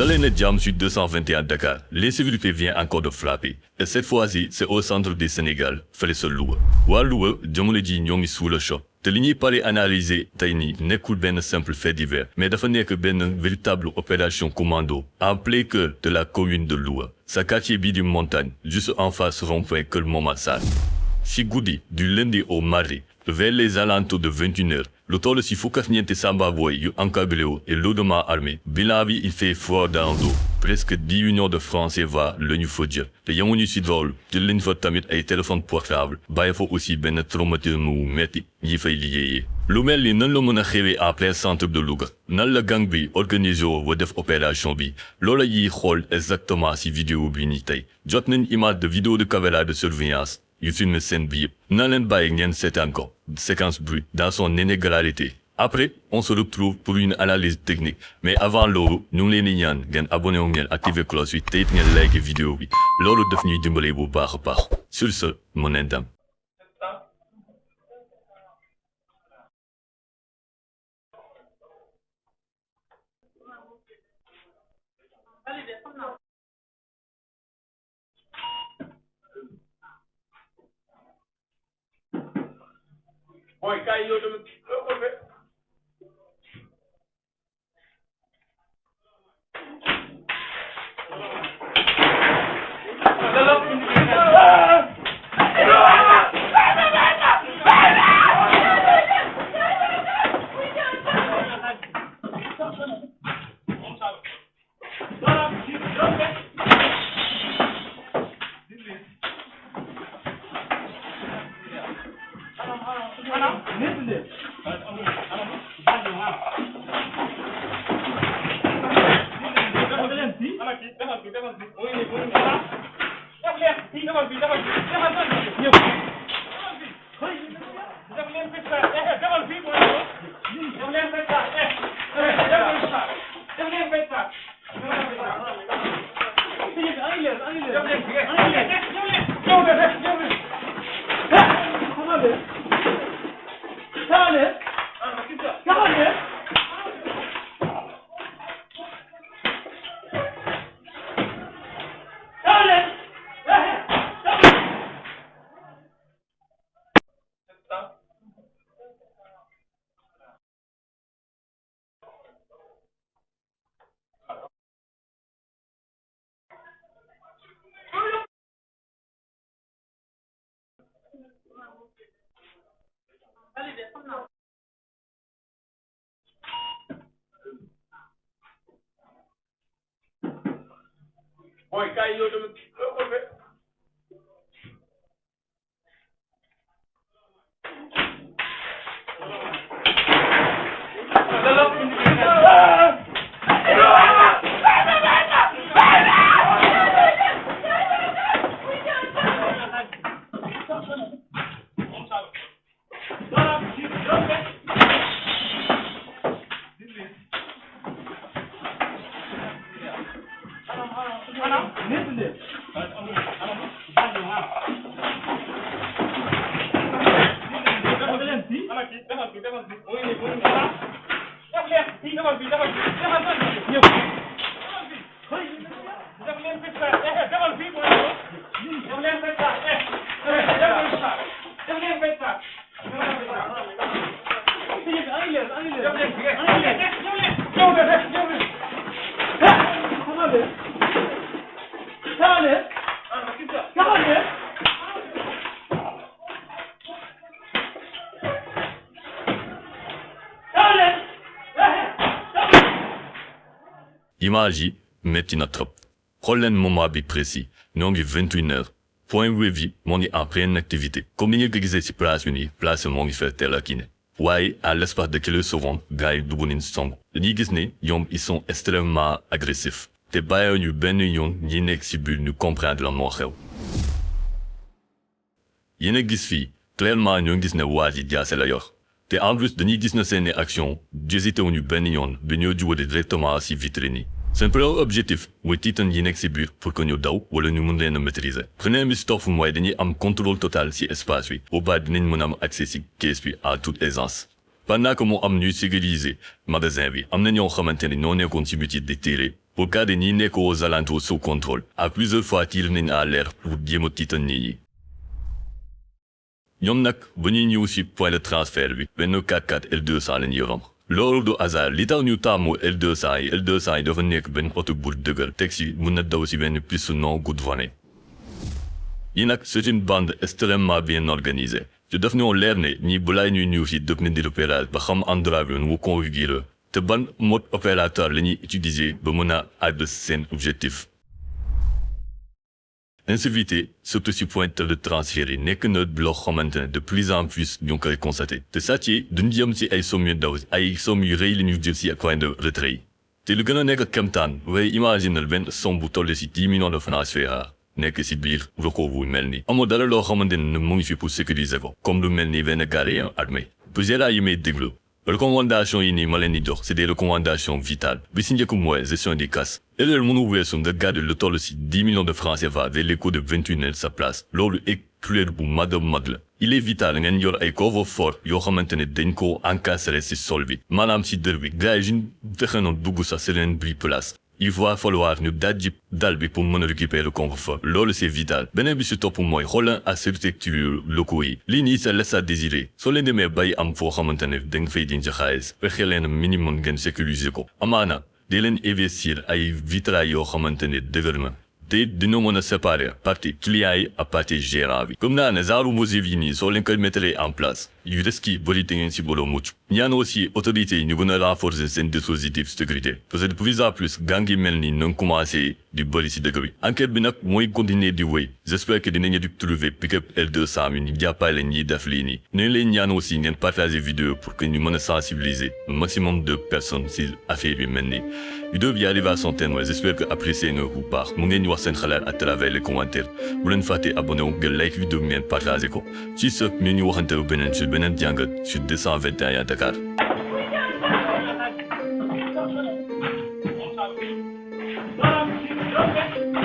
Dans les Jam Sud 221 Dakar, l'insécurité vient encore de frapper. Et cette fois-ci, c'est au centre du Sénégal, fallait se louer. Waa Louga, jamono ji ñoo ngi sous le choc. Te li ñuy pare analyser tey nii nekkul benn simple fait divers, mais dafa nekk benn véritable opération commando en plein cœur de la commune de Louga. Sa quartier bi du montagne, juste en face rond-point Kër Momar Sarr. Si guddi, du lundi au mardi, vers les alentours de 21h, lu toll si fukk ak ñeenti Samba Boy yu encablé wu et lourdement armé. Bilan bi il fait froid dans l'eau. Presque 10 millions de francs CFA la ñu fa jël. Te yemuñu si loolu jël lañ fa tamit ay téléphone portable bàyyi fa aussi benn traumatisme wu metti ñi fay liggéeyee. Lu mel ni nan la mën a xewee en plein centre de Louga nan la gang bi organisé woo ba def opération bi loola yiy xool exactement si vidéo bi ni tey jot nañ image de vidéo de caméra de surveillance yu filmé scène bi yëpp na leen bàyyi ngeen seetaan ko séquence brute dans son intégralité. Après, on se retrouve pour une analyse technique. Mais avant loolu, ñu ngi leen di ñaan ngeen abonné wu ngeen activer cloche bi te it ngeen like vidéo bi loolu daf ñuy dimbale bu baax a baax. Sur ce, mon indam. Boy, kay yow tamit Boy, kay yow tamit Image yi metti na trop. Xool leen moment bi précis ñoo ngi 21h. Point web yi moo ngi en pleine activité. Comme ni ngeen ko gisee ci place bi nii place moo ngi fait teel a kii ne. Waaye à l'espace de quelques secondes gars yi dugg nañ somb. Dañuy gis ne ñoom ils sont extrêmement agressifs. Te bàyyi ñu benn yoon ñi nekk ci biir ñu comprendre lan moo xew. Yéen a gis fii clairement ñoo ngi gis ne waa ji jaase la yor. Te en plus dañuy gis na seeni action hésité wuñu benn yoon bi ñoo jubale directement ci vitrine yi. Seen premier objectif mooy tiitan yi nekk ci biir pour que ñu daw wala ñu mun leen a maîtriser. Premier bi stop mooy dañuy am contrôle total ci espace bi boobaa dinañ mën a am accès ci caisse bi à toute aisance. pendant que moo am ñuy sécuriser magasin bi am na ñoo xamante ne ñoo nekkoon ci biti di tirer pour garder ñi nekk aux alentours sous contrôle. À plusieurs fois tiré nañ à l'air pour jéem a tiital nit ñi. ñoom nag ba ñuy ñëw ci point de transfert bi benn 4x4 L200 la ñuy romb. loolu du hasard li tax ñu taamu L200 yi dafa nekk benn oto bu dëgër teg ci mun na daw ci benn piste non goudronnée. yi nag c'est une bande extrêmement bien organisée. te daf ñoo leer ne ñi balaay ñuy ñëw ci dëpp nañ di repérage ba xam endroit bi nu configurer te ban mode opérateur la ñuy utiliser ba mën a àgg seen objectif. Insécurité surtout ci point de transfert yi nekk na loo xamante ne de plus en plus ñu ngi koy constaté te sàcc yi duñ jëm ci ay somme yu ndaw ay somme yu rëy li ñu jël ci point de retrait yi te lu gën a nekk kemtaan waaye imaginal benn somme bu toll ci 10 millions de francs CFA nekk ci biir recours bu mel ni amoo dara loo xamante ne mu ngi fi pour sécuriser ko comme lu mel ni benn gardien armé plusieurs yi may déglu recommandations yi nii ma leen di jox c'est des recommandations vitales bi ci njëkk mooy gestion des casses erreur mënu weesu nga garder lu toll ci 10 millions de francs CFA vers les coûts de 28 sa place loolu exclure bu mag la il est vital ngeen yor ay coffre-fort yoo xamante ne dañ ko encastrer ci sol bi maanaam ci dër bi gars yi ñu fexe noonu dugg sax ci leen bi place il va falloir ñu dajji dal bi pour mën a récupérer le coffre-fort loolu c'est vital beneen bi ci topp mooy xoolal architecture locaux yi lii nii ça laisse à désirer soo leen demee bay am foo xamante ne da nga fay denc xaalis fexe leen minimum ngeen sécuriser ko amaana di leen investir ay vitrail yoo xamante ne dëgër na te dina mën a séparer partie client yi ak partie gérant bi comme naa ne genre mesures yi nii soo leen koy mettre en place yu risque yi bëri te ngeen ci booloo mucc ñaan aussi autorités yi ñu gën a renforcer seen dispositif sécurité parce que de plus en plus gang yi mel ni nañ commencé di bëri ci dëkk bi enquête bi nag mooy continuer di wéy j'espère que dinañu di trouver pick-up L200 ñu jàppale ñiy def lii nii nañ leen ñaan aussi ngeen partager vidéo pour que ñu mën a sensibiliser un maximum de personnes ci affaire bi mel nii vidéo bi arrive à son terme j'espère que apprécier nga bu baax mu ngeen ñu wax seen xalaat à travers les commentaires bu leen fàtte abonné wu ngeen like vidéo bi ngeen partager ko ci ce ñu waxante beneen ci beneen jàngat sur 221 Dakar. Voilà,